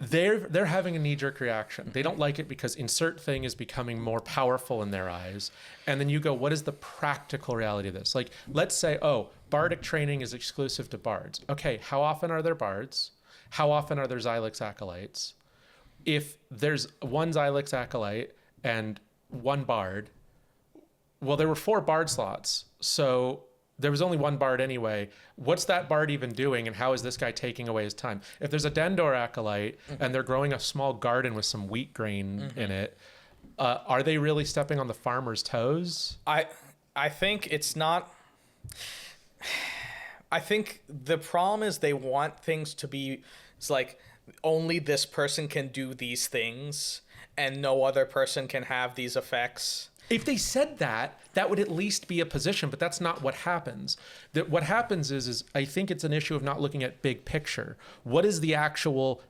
they're having a knee-jerk reaction. They don't like it because insert thing is becoming more powerful in their eyes. And then you go, what is the practical reality of this? Like, let's say, bardic training is exclusive to bards. Okay, how often are there bards? How often are there Xylix acolytes? If there's one Xylix acolyte and one bard, well, there were 4 bard slots, so there was only one bard anyway. What's that bard even doing, and how is this guy taking away his time? If there's a Dendor acolyte and they're growing a small garden with some wheat grain in it, are they really stepping on the farmer's toes? I think it's not. I think the problem is they want things to be. It's like only this person can do these things, and no other person can have these effects. If they said that would at least be a position, but that's not what happens. What happens is I think it's an issue of not looking at big picture. What is the actual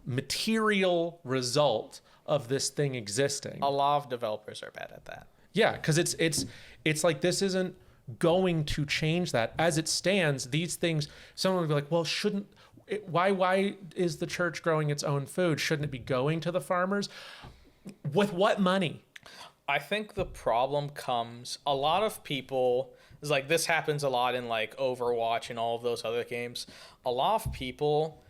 material result of this thing existing? A lot of developers are bad at that. Yeah, because it's like this isn't going to change that. As it stands, these things, someone would be like, well, why is the church growing its own food? Shouldn't it be going to the farmers? With what money? I think the problem comes, a lot of people, is like this happens a lot in like Overwatch and all of those other games. A lot of people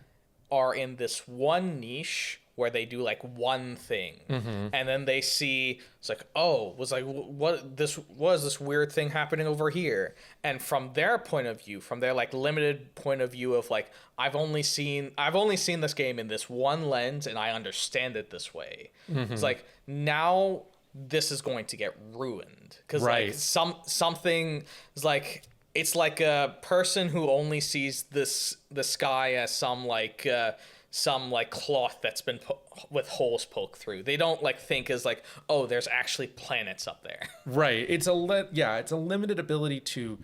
are in this one niche where they do like one thing, and then they see it's like, what is this weird thing happening over here? And from their point of view, from their like limited point of view of like, I've only seen this game in this one lens and I understand it this way. It's like, now this is going to get ruined. Because Right. like something is like, it's like a person who only sees the sky as some like cloth that's been with holes poked through. They don't like think as like, oh, there's actually planets up there. Right. It's a limited ability to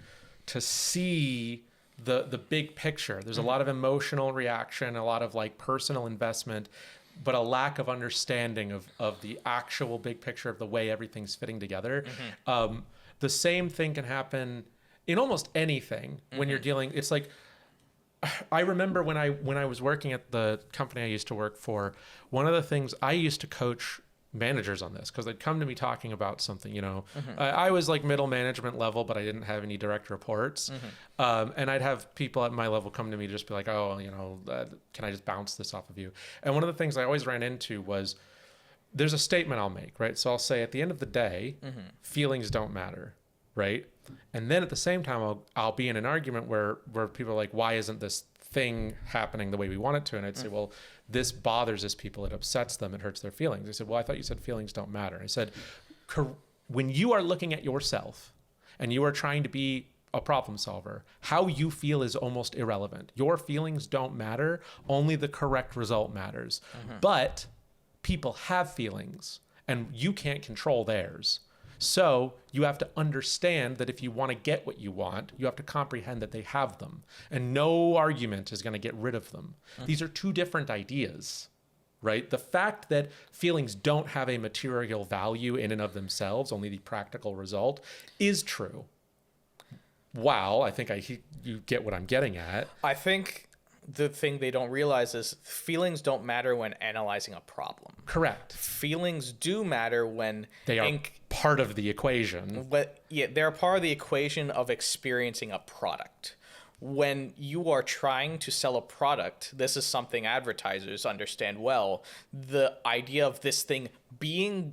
see the big picture. There's a lot of emotional reaction, a lot of like personal investment, but a lack of understanding of the actual big picture of the way everything's fitting together. The same thing can happen in almost anything when you're dealing. It's like, I remember when I was working at the company I used to work for, one of the things I used to coach managers on this, because they'd come to me talking about something, you know. I was like middle management level, but I didn't have any direct reports. And I'd have people at my level come to me just be like, oh, you know, can I just bounce this off of you? And one of the things I always ran into was, there's a statement I'll make, right? So I'll say, at the end of the day, feelings don't matter, right? And then at the same time, I'll be in an argument where people are like, why isn't this thing happening the way we want it to? And I'd say, well, this bothers us people. It upsets them. It hurts their feelings. They said, well, I thought you said feelings don't matter. I said, when you are looking at yourself and you are trying to be a problem solver, how you feel is almost irrelevant. Your feelings don't matter. Only the correct result matters. But people have feelings and you can't control theirs. So you have to understand that if you want to get what you want, you have to comprehend that they have them. And no argument is going to get rid of them. These are two different ideas, right? The fact that feelings don't have a material value in and of themselves, only the practical result, is true. Wow, I think you get what I'm getting at. I think the thing they don't realize is feelings don't matter when analyzing a problem. Correct. Feelings do matter when They are part of the equation. They're part of the equation of experiencing a product. When you are trying to sell a product, this is something advertisers understand well. The idea of this thing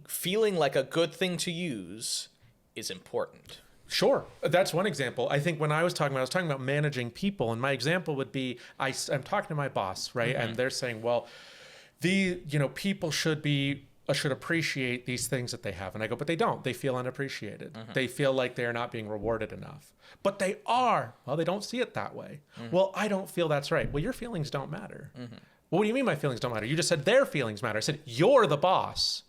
feeling like a good thing to use is important. Sure. That's one example. I think when I was talking about managing people, and my example would be, I'm talking to my boss, right? And they're saying, well, people should appreciate these things that they have. And I go, but they don't. They feel unappreciated. They feel like they're not being rewarded enough. But they are. Well, they don't see it that way. Well, I don't feel that's right. Well, your feelings don't matter. Well, what do you mean my feelings don't matter? You just said their feelings matter. I said, you're the boss.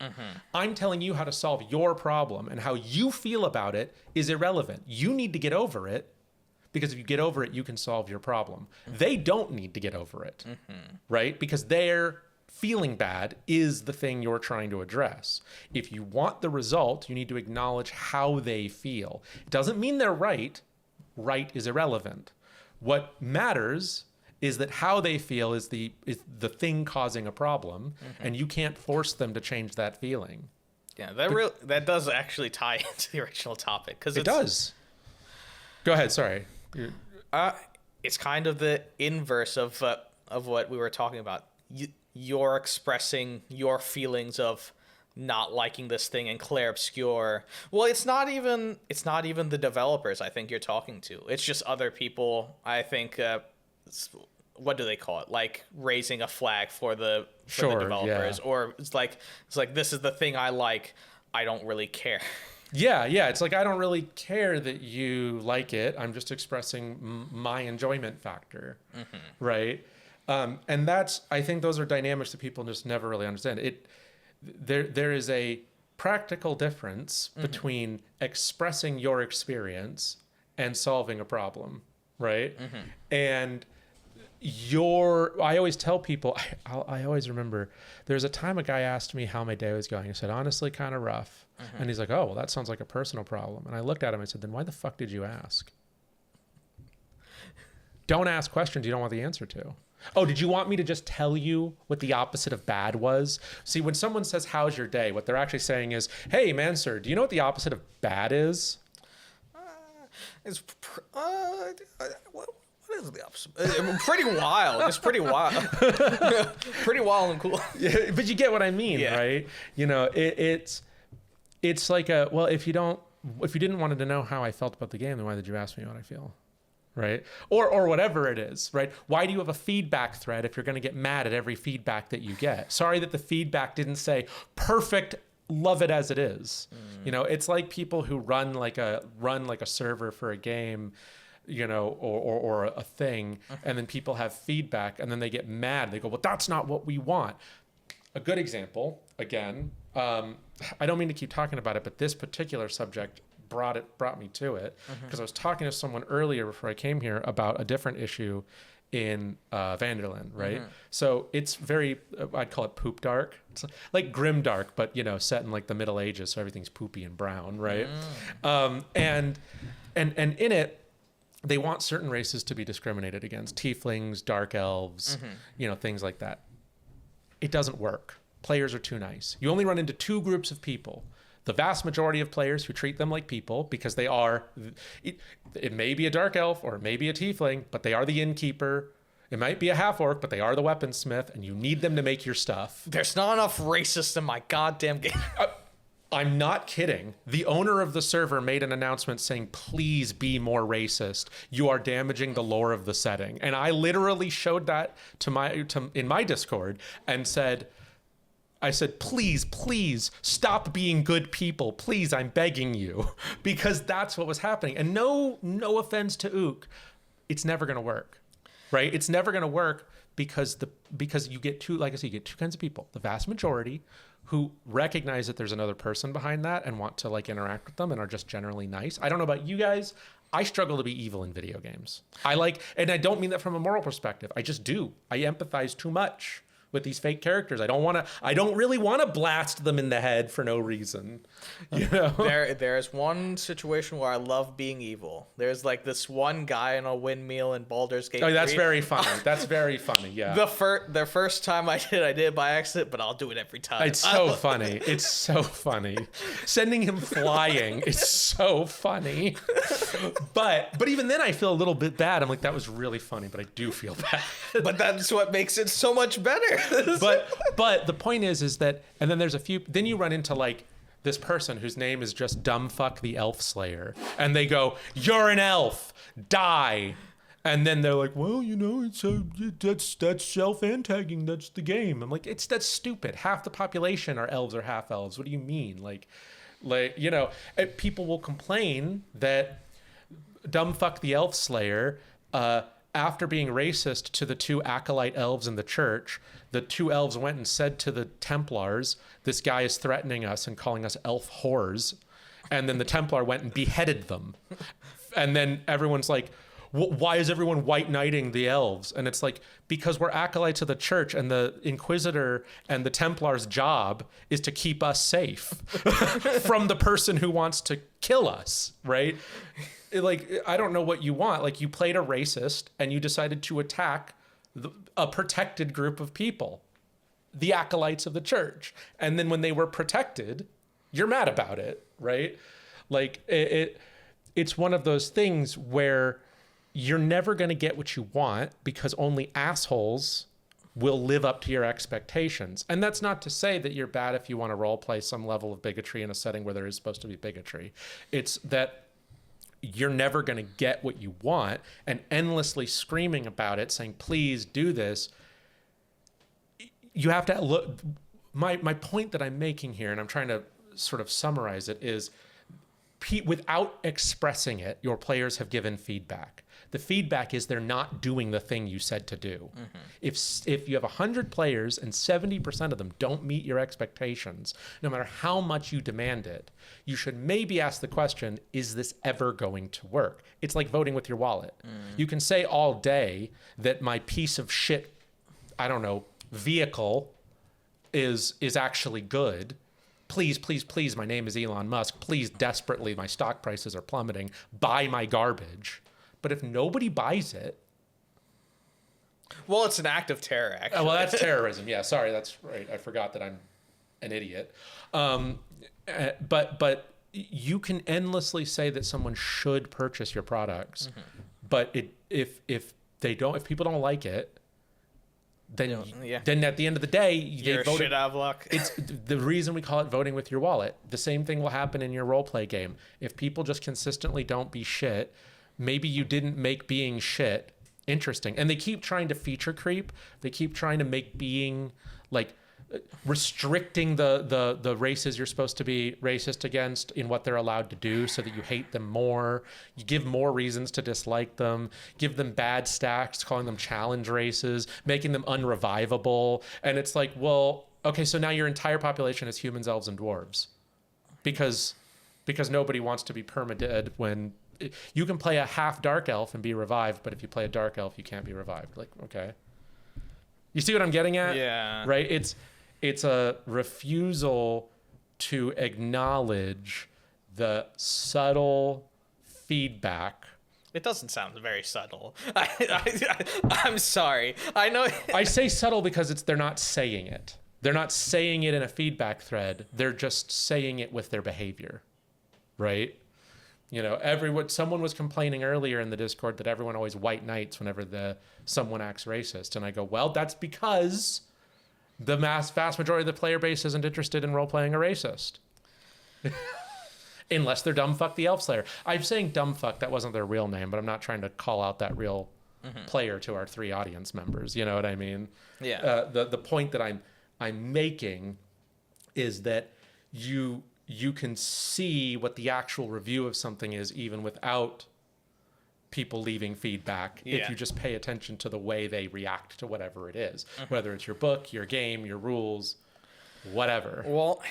I'm telling you how to solve your problem, and how you feel about it is irrelevant. You need to get over it, because if you get over it, you can solve your problem. They don't need to get over it, right? Because their feeling bad is the thing you're trying to address. If you want the result, you need to acknowledge how they feel. It doesn't mean they're right. Right is irrelevant. What matters is that how they feel is the thing causing a problem, and you can't force them to change that feeling. Yeah, that does actually tie into the original topic, because it does. Go ahead. Sorry. It's kind of the inverse of what we were talking about. You're expressing your feelings of not liking this thing in clair obscure. Well, it's not even the developers I think you're talking to. It's just other people. I think. What do they call it? Like raising a flag for the developers, yeah. Or it's like this is the thing I like. I don't really care. Yeah. It's like, I don't really care that you like it. I'm just expressing my enjoyment factor, right? And I think those are dynamics that people just never really understand. There is a practical difference between expressing your experience and solving a problem, right? And I always tell people, I always remember, there's a time a guy asked me how my day was going. I said, honestly, kind of rough. And he's like, oh, well, that sounds like a personal problem. And I looked at him and I said, then why the fuck did you ask? Don't ask questions you don't want the answer to. Oh, did you want me to just tell you what the opposite of bad was? See, when someone says, how's your day? What they're actually saying is, hey, man, sir, do you know what the opposite of bad is? What is the opposite? Pretty wild. It's pretty wild. Pretty wild and cool. Yeah, but you get what I mean, right? You know, it's like if you didn't want to know how I felt about the game, then why did you ask me what I feel? Right? Or whatever it is, right? Why do you have a feedback thread if you're going to get mad at every feedback that you get? Sorry that the feedback didn't say perfect love it as it is. You know, it's like people who run like a server for a game, you know, or a thing, and then people have feedback and then they get mad. They go, well, that's not what we want. A good example, again, I don't mean to keep talking about it, but this particular subject brought me to it, because I was talking to someone earlier before I came here about a different issue in Vanderland, right? So it's very, I'd call it poop dark. It's like grim dark, but, you know, set in like the Middle Ages, so everything's poopy and brown, right? And in it, they want certain races to be discriminated against: tieflings, dark elves, you know, things like that. It doesn't work. Players are too nice. You only run into two groups of people: the vast majority of players who treat them like people, because they are, it may be a dark elf or it may be a tiefling, but they are the innkeeper. It might be a half orc, but they are the weaponsmith, and you need them to make your stuff. There's not enough racists in my goddamn game. I'm not kidding. The owner of the server made an announcement saying, please be more racist. You are damaging the lore of the setting. And I literally showed that in my Discord and said, please stop being good people. Please, I'm begging you. Because that's what was happening. And no offense to Ook, it's never going to work, right? It's never going to work because you get two, like I said, you get two kinds of people. The vast majority who recognize that there's another person behind that and want to like interact with them and are just generally nice. I don't know about you guys. I struggle to be evil in video games. And I don't mean that from a moral perspective. I just do. I empathize too much with these fake characters. I don't really want to blast them in the head for no reason. You know? There's one situation where I love being evil. There's like this one guy in a windmill in Baldur's Gate 3. That's very funny. That's very funny, yeah. The first time I did it by accident, but I'll do it every time. It's so funny. It's so funny. Sending him flying is so funny. But even then I feel a little bit bad. I'm like, that was really funny, but I do feel bad. But that's what makes it so much better. but the point is that, and then there's then you run into like this person whose name is just Dumbfuck the Elf Slayer, and they go, you're an elf, die. And then they're like, well, you know, that's self-antagging, that's the game. I'm like, that's stupid. Half the population are elves or half elves. What do you mean? Like, you know, people will complain that Dumbfuck the Elf Slayer, after being racist to the two acolyte elves in the church, the two elves went and said to the Templars, this guy is threatening us and calling us elf whores. And then the Templar went and beheaded them. And then everyone's like, why is everyone white knighting the elves? And it's like, because we're acolytes of the church, and the Inquisitor and the Templar's job is to keep us safe from the person who wants to kill us, right? Like, I don't know what you want. Like, you played a racist and you decided to attack a protected group of people, the acolytes of the church. And then when they were protected, you're mad about it, right? Like, it's one of those things where you're never going to get what you want, because only assholes will live up to your expectations. And that's not to say that you're bad if you want to role play some level of bigotry in a setting where there is supposed to be bigotry. It's that you're never going to get what you want, and endlessly screaming about it, saying, please do this. You have to look. My point that I'm making here, and I'm trying to sort of summarize it, is without expressing it, your players have given feedback. The feedback is they're not doing the thing you said to do. If you have 100 players and 70% of them don't meet your expectations, no matter how much you demand it, you should maybe ask the question, is this ever going to work? It's like voting with your wallet. You can say all day that my piece of shit, I don't know, vehicle is actually good. Please, please, please, my name is Elon Musk. Please, desperately, my stock prices are plummeting. Buy my garbage. But if nobody buys it... Well, it's an act of terror, actually. Well, that's terrorism. Yeah, sorry, that's right. I forgot that I'm an idiot. But you can endlessly say that someone should purchase your products. But if people don't like it, then at the end of the day, you're shit out of luck. It's the reason we call it voting with your wallet. The same thing will happen in your role play game. If people just consistently don't be shit, maybe you didn't make being shit interesting. And they keep trying to feature creep. They keep trying to make being like restricting the races you're supposed to be racist against in what they're allowed to do so that you hate them more. You give more reasons to dislike them, give them bad stacks, calling them challenge races, making them unrevivable. And it's like, well, okay, so now your entire population is humans, elves, and dwarves. Because nobody wants to be permadead when you can play a half dark elf and be revived, but if you play a dark elf, you can't be revived. Like, okay. You see what I'm getting at? Yeah. Right? It's a refusal to acknowledge the subtle feedback. It doesn't sound very subtle. I'm sorry. I know. I say subtle because they're not saying it. They're not saying it in a feedback thread. They're just saying it with their behavior, right? You know, someone was complaining earlier in the Discord that everyone always white knights whenever someone acts racist. And I go, well, that's because the vast majority of the player base isn't interested in role-playing a racist. Unless they're Dumbfuck the Elf Slayer. I'm saying Dumbfuck, that wasn't their real name, but I'm not trying to call out that real player to our 3 audience members. You know what I mean? Yeah. The point that I'm making is that you can see what the actual review of something is even without people leaving feedback if you just pay attention to the way they react to whatever it is, whether it's your book, your game, your rules, whatever. Well,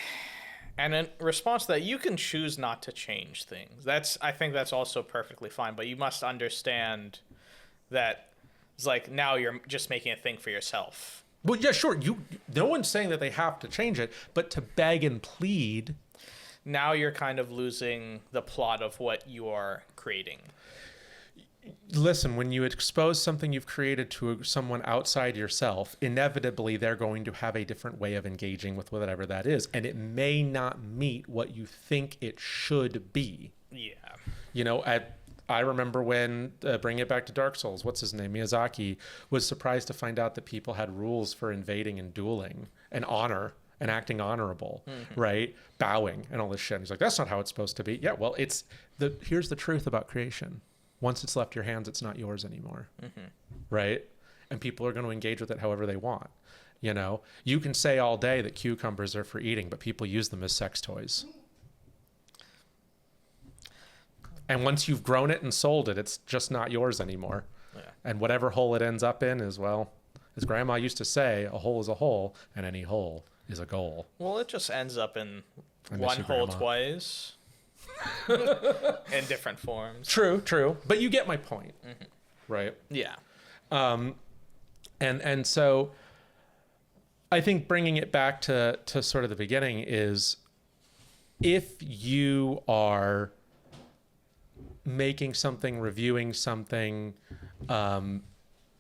and in response to that, you can choose not to change things. I think that's also perfectly fine, but you must understand that it's like now you're just making a thing for yourself. Well, yeah, sure. No one's saying that they have to change it, but to beg and plead. Now you're kind of losing the plot of what you are creating. Listen, when you expose something you've created to someone outside yourself, inevitably they're going to have a different way of engaging with whatever that is. And it may not meet what you think it should be. Yeah. You know, I remember when, bring it back to Dark Souls, what's his name? Miyazaki was surprised to find out that people had rules for invading and dueling and honor and acting honorable, right? Bowing and all this shit. And he's like, that's not how it's supposed to be. Yeah, well, here's the truth about creation. Once it's left your hands, it's not yours anymore, right? And people are going to engage with it however they want. You know, you can say all day that cucumbers are for eating, but people use them as sex toys. And once you've grown it and sold it, it's just not yours anymore. Yeah. And whatever hole it ends up in is, well, as Grandma used to say, a hole is a hole, and any hole is a goal. Well, it just ends up in one hole twice. In different forms. True. But you get my point, right? Yeah. And so I think bringing it back to sort of the beginning is, if you are making something, reviewing something,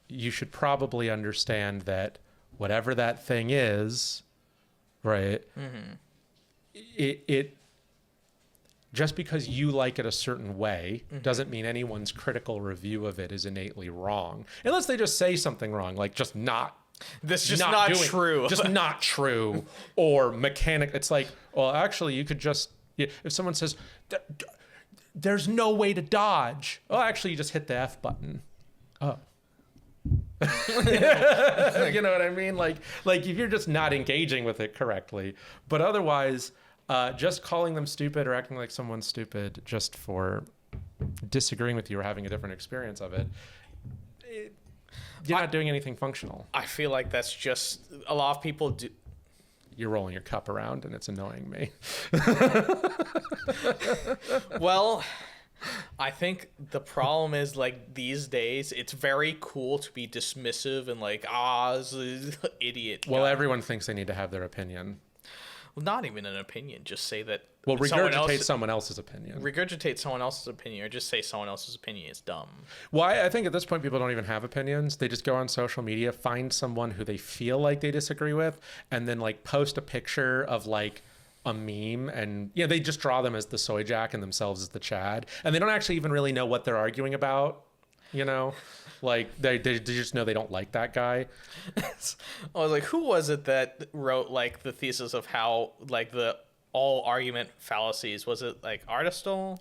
you should probably understand that whatever that thing is, right? It just because you like it a certain way doesn't mean anyone's critical review of it is innately wrong, unless they just say something wrong, like just not true. Just not true, or mechanic. It's like, well, actually, you could just, if someone says, there's no way to dodge. Oh, actually, you just hit the F button. Oh. You know what I mean? Like if you're just not engaging with it correctly, but otherwise, just calling them stupid or acting like someone's stupid just for disagreeing with you or having a different experience of it, you're not doing anything functional. I feel like that's just a lot of people do. You're rolling your cup around and it's annoying me. Well, I think the problem is, like, these days it's very cool to be dismissive and like, this is an idiot. Well, everyone thinks they need to have their opinion. Well, not even an opinion. Just say that. Well, regurgitate someone else's opinion. Regurgitate someone else's opinion, or just say someone else's opinion is dumb. Well, I think at this point people don't even have opinions. They just go on social media, find someone who they feel like they disagree with, and then like post a picture of like a meme, and they just draw them as the soy jack and themselves as the Chad, and they don't actually even really know what they're arguing about. Like they just know they don't like that guy. I was like, who was it that wrote like the thesis of how like the all argument fallacies? Was it like Aristotle?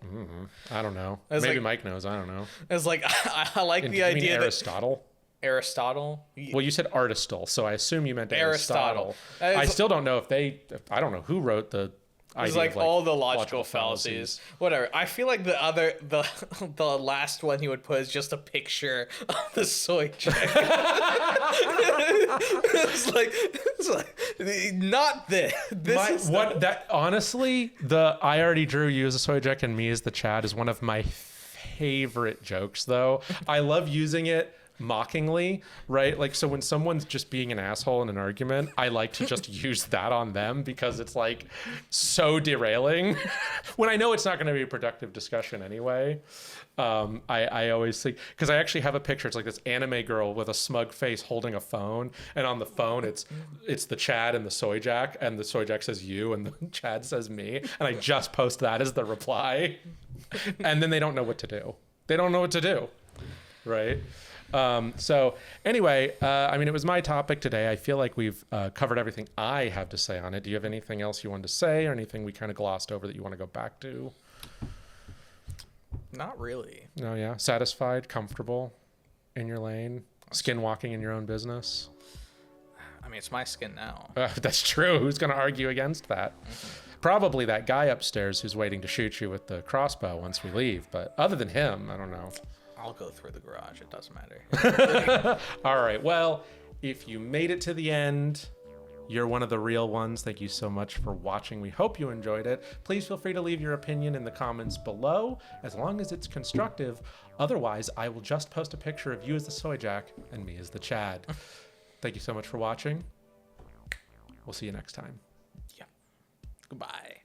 I don't know. Maybe like, Mike knows. I don't know. It's like I like the idea Aristotle. Aristotle. Well, you said Aristotle, so I assume you meant Aristotle. Aristotle. I still don't know I don't know who wrote the It's idea like of, all the logical fallacies. Whatever. I feel like the last one he would put is just a picture of the soy jack. it's like not this. This is Honestly, the I already drew you as a soy jack and me as the Chad is one of my favorite jokes, though. I love using it mockingly, right? Like, so when someone's just being an asshole in an argument, I like to just use that on them because it's like so derailing when I know it's not going to be a productive discussion anyway. I always think, because I actually have a picture, it's like this anime girl with a smug face holding a phone, and on the phone it's the Chad and the soy jack, and the soy jack says you and the Chad says me, and I just post that as the reply, and then they don't know what to do. They don't know what to do, right? So anyway, I mean, it was my topic today. I feel like we've covered everything I have to say on it. Do you have anything else you wanted to say, or anything we kind of glossed over that you want to go back to? Not really. No, yeah. Satisfied, comfortable, in your lane, skinwalking in your own business. I mean, it's my skin now. That's true. Who's going to argue against that? Probably that guy upstairs who's waiting to shoot you with the crossbow once we leave. But other than him, I don't know. I'll go through the garage. It doesn't matter. All right. Well, if you made it to the end, you're one of the real ones. Thank you so much for watching. We hope you enjoyed it. Please feel free to leave your opinion in the comments below, as long as it's constructive. Otherwise, I will just post a picture of you as the soy jack and me as the Chad. Thank you so much for watching. We'll see you next time. Yeah. Goodbye.